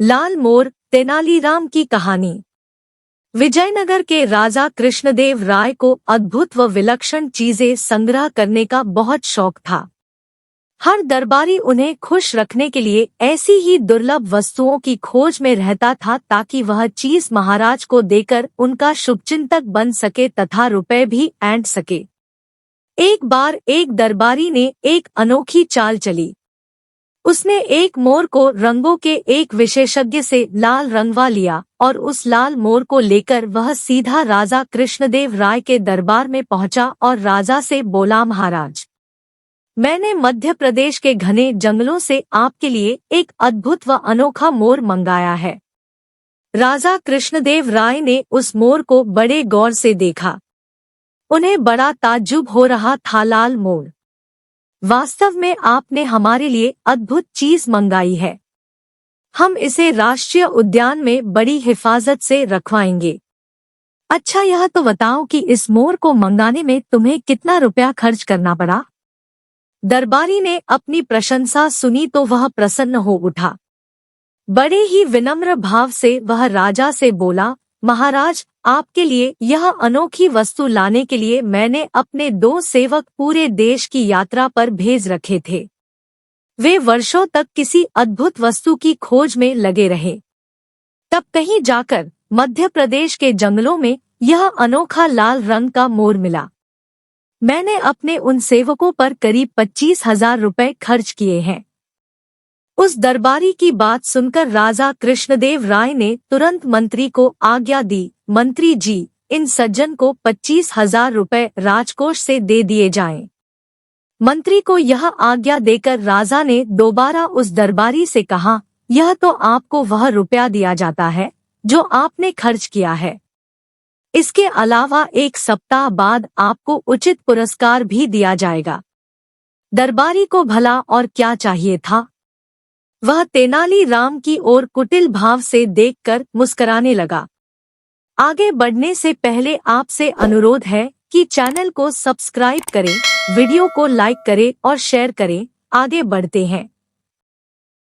लाल मोर, तेनालीराम की कहानी। विजयनगर के राजा कृष्णदेव राय को अद्भुत व विलक्षण चीजें संग्रह करने का बहुत शौक था। हर दरबारी उन्हें खुश रखने के लिए ऐसी ही दुर्लभ वस्तुओं की खोज में रहता था ताकि वह चीज महाराज को देकर उनका शुभचिंतक बन सके तथा रुपए भी ऐंठ सके। एक बार एक दरबारी ने एक अनोखी चाल चली। उसने एक मोर को रंगों के एक विशेषज्ञ से लाल रंगवा लिया और उस लाल मोर को लेकर वह सीधा राजा कृष्णदेव राय के दरबार में पहुंचा और राजा से बोला, महाराज, मैंने मध्य प्रदेश के घने जंगलों से आपके लिए एक अद्भुत व अनोखा मोर मंगाया है। राजा कृष्णदेव राय ने उस मोर को बड़े गौर से देखा। उन्हें बड़ा ताज्जुब हो रहा था। लाल मोर, वास्तव में आपने हमारे लिए अद्भुत चीज मंगाई है। हम इसे राष्ट्रीय उद्यान में बड़ी हिफाजत से रखवाएंगे। अच्छा, यह तो बताओ कि इस मोर को मंगाने में तुम्हें कितना रुपया खर्च करना पड़ा? दरबारी ने अपनी प्रशंसा सुनी तो वह प्रसन्न हो उठा। बड़े ही विनम्र भाव से वह राजा से बोला, महाराज, आपके लिए यह अनोखी वस्तु लाने के लिए मैंने अपने 2 सेवक पूरे देश की यात्रा पर भेज रखे थे। वे वर्षों तक किसी अद्भुत वस्तु की खोज में लगे रहे। तब कहीं जाकर मध्य प्रदेश के जंगलों में यह अनोखा लाल रंग का मोर मिला। मैंने अपने उन सेवकों पर करीब 25,000 रुपए खर्च किए हैं। उस दरबारी की बात सुनकर राजा कृष्णदेव राय ने तुरंत मंत्री को आज्ञा दी, मंत्री जी, इन सज्जन को 25,000 रुपए राजकोष से दे दिए जाएं। मंत्री को यह आज्ञा देकर राजा ने दोबारा उस दरबारी से कहा, यह तो आपको वह रुपया दिया जाता है जो आपने खर्च किया है। इसके अलावा 1 सप्ताह बाद आपको उचित पुरस्कार भी दिया जाएगा। दरबारी को भला और क्या चाहिए था? वह तेनालीराम की ओर कुटिल भाव से देखकर मुस्कुराने लगा। आगे बढ़ने से पहले आपसे अनुरोध है कि चैनल को सब्सक्राइब करें, वीडियो को लाइक करें और शेयर करें। आगे बढ़ते हैं।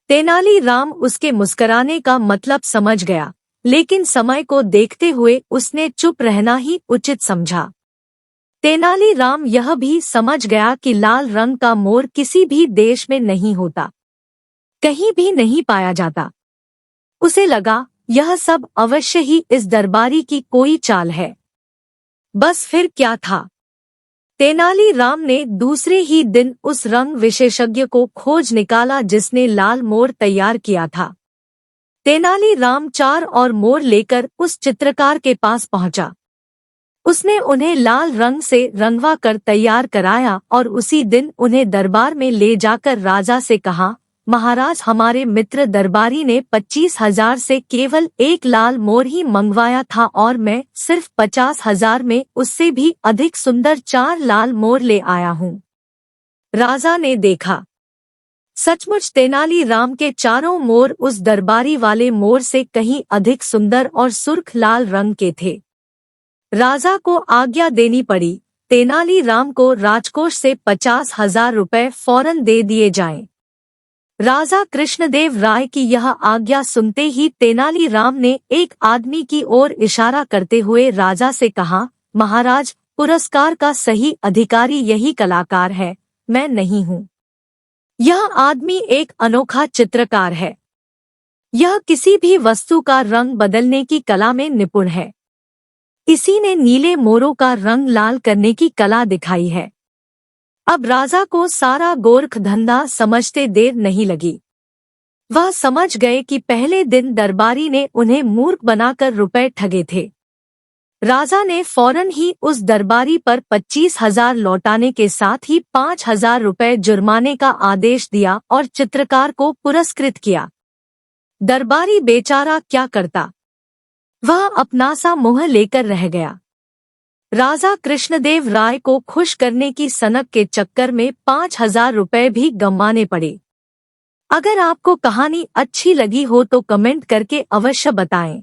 तेनालीराम उसके मुस्कुराने का मतलब समझ गया, लेकिन समय को देखते हुए उसने चुप रहना ही उचित समझा। तेनालीराम यह भी समझ गया कि लाल रंग का मोर किसी भी देश में नहीं होता, कहीं भी नहीं पाया जाता। उसे लगा यह सब अवश्य ही इस दरबारी की कोई चाल है। बस फिर क्या था? तेनालीराम ने दूसरे ही दिन उस रंग विशेषज्ञ को खोज निकाला जिसने लाल मोर तैयार किया था। तेनालीराम 4 और मोर लेकर उस चित्रकार के पास पहुंचा। उसने उन्हें लाल रंग से रंगवा कर तैयार कराया और उसी दिन उन्हें दरबार में ले जाकर राजा से कहा, महाराज, हमारे मित्र दरबारी ने 25,000 से केवल एक लाल मोर ही मंगवाया था और मैं सिर्फ 50,000 में उससे भी अधिक सुंदर 4 लाल मोर ले आया हूँ। राजा ने देखा, सचमुच तेनालीराम के चारों मोर उस दरबारी वाले मोर से कहीं अधिक सुंदर और सुर्ख लाल रंग के थे। राजा को आज्ञा देनी पड़ी, तेनालीराम को राजकोष से 50,000 रुपए फौरन दे दिए जाएं। राजा कृष्णदेव राय की यह आज्ञा सुनते ही तेनालीराम ने एक आदमी की ओर इशारा करते हुए राजा से कहा, महाराज, पुरस्कार का सही अधिकारी यही कलाकार है, मैं नहीं हूँ। यह आदमी एक अनोखा चित्रकार है। यह किसी भी वस्तु का रंग बदलने की कला में निपुण है। इसी ने नीले मोरों का रंग लाल करने की कला दिखाई है। अब राजा को सारा गोरख धंधा समझते देर नहीं लगी। वह समझ गए कि पहले दिन दरबारी ने उन्हें मूर्ख बनाकर रुपए ठगे थे। राजा ने फौरन ही उस दरबारी पर 25,000 लौटाने के साथ ही 5,000 रुपए जुर्माने का आदेश दिया और चित्रकार को पुरस्कृत किया। दरबारी बेचारा क्या करता? वह अपना सा मुँह लेकर रह गया। राजा कृष्णदेव राय को खुश करने की सनक के चक्कर में 5,000 रुपए भी गंवाने पड़े। अगर आपको कहानी अच्छी लगी हो तो कमेंट करके अवश्य बताएं।